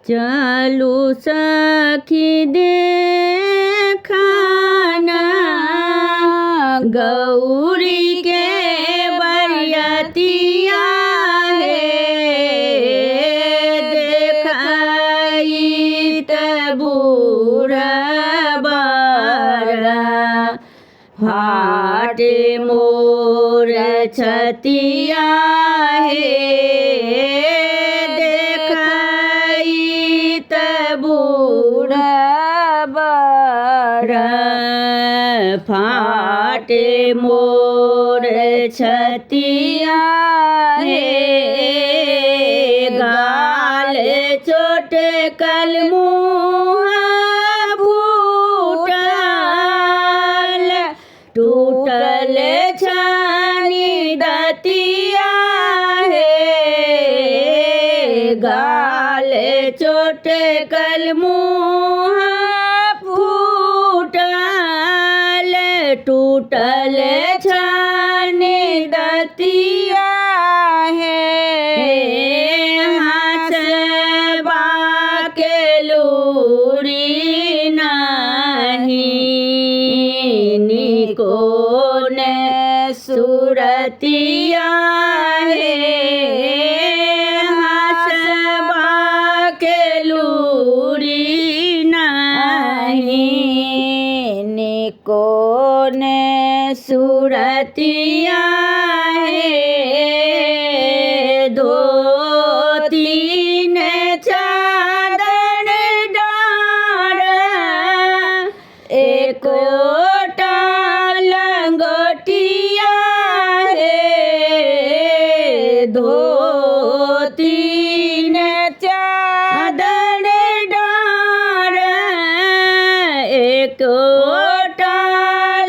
चलू सखी देखाना गौरी के बरियतिया देखाई त बूढ़ा बारा फाटे मोर छतिया देखाई त बूढ़ा बारा फाटे मोर छतिया गाल चोट कल मुँह फूटल टूटल छानी दतिया गाल चोट कल मुँह फूटल टूटल छानी दतिया हंसबा के लूरी नहीं निको ने सुरतिया हंसबा के लूरी नहीं निको ने सुरतिया दो तीन चादर डार एक लंगोटिया दो तीन चादर डार एक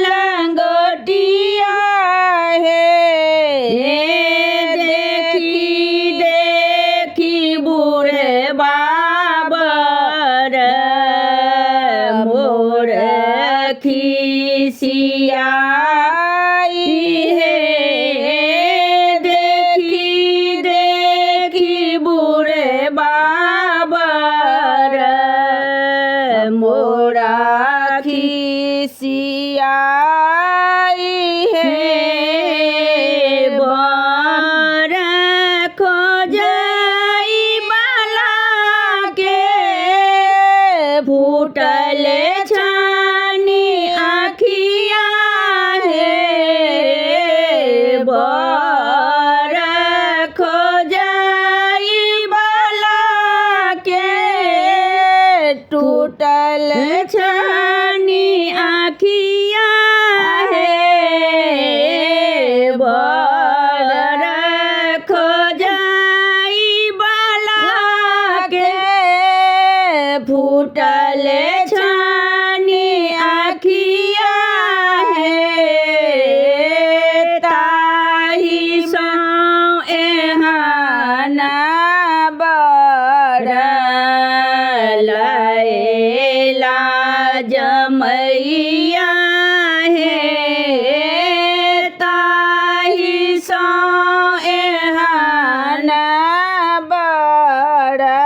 लंगोटिया देखी देखी बूढ़े बाबर मोर खिसियाई देखी देखी बूढ़े बाबर मोरा खिसियाई बर खोजई बाला के फूटल छानी आँखिया बर खोजई बाला के टूटल छानी आँखिया बर खोजई बाला के फूटल छानी आँखिया ताही सो एहाना बड़ा लैला जमैया ताही सो एहाना बड़ा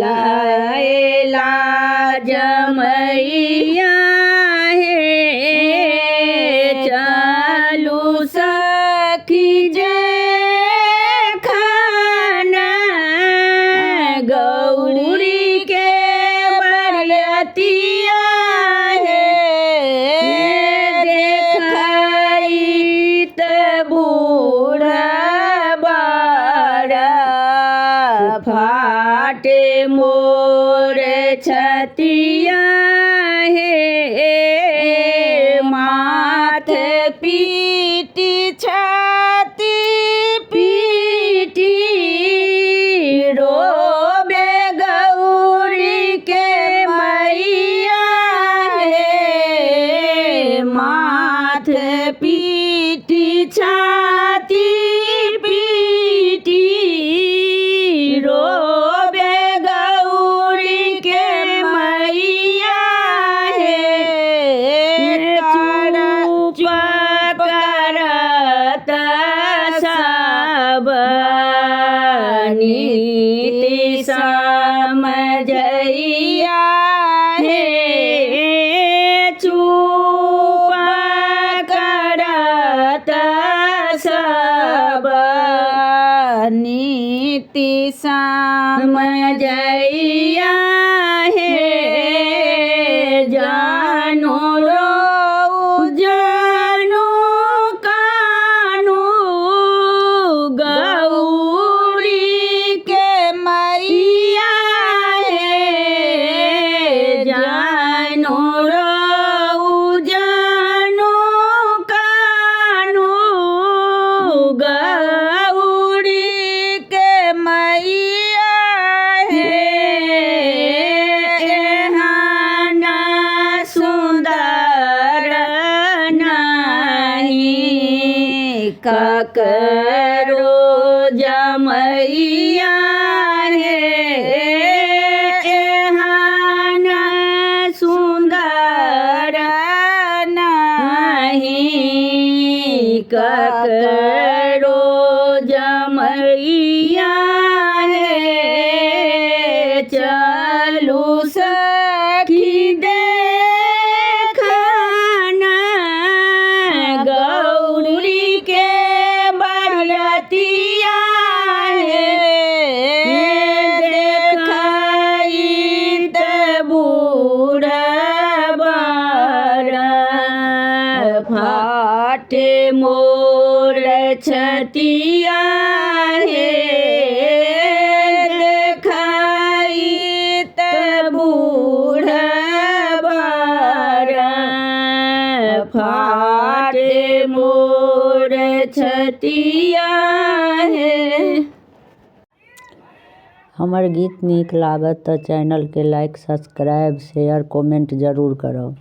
लैला जमैया चलू सखी जे खाना गौरी के बरियतिया देखाई त बूढ़ा बारा फाटे मोर छतिया माथे पीटी छाती पीटी रोबे गौरी के मैया माथे पीटी छाती पीटी रोबे गौरी के मैया जमैया हे चुप करत सब नीति समझैया हे जानो रो जानो कानू गौरी के मैया हे जानो रो जानो कानू गौरी के मैया हे एहाना सुंदर नहीं ककरो जमैया हे एहाना सुंदर नहीं ककरो जमैया हे चलू सखी देखना गौरी के बरतिया हे देखाई त बूढ़ बर फाटे मोर छतिया हे देखाई त बूढ़ बर फाटे मोर छतिया हे। हमर गीत नीक लागत तऽ चैनल के लाइक सब्सक्राइब शेयर कमेंट जरूर करब।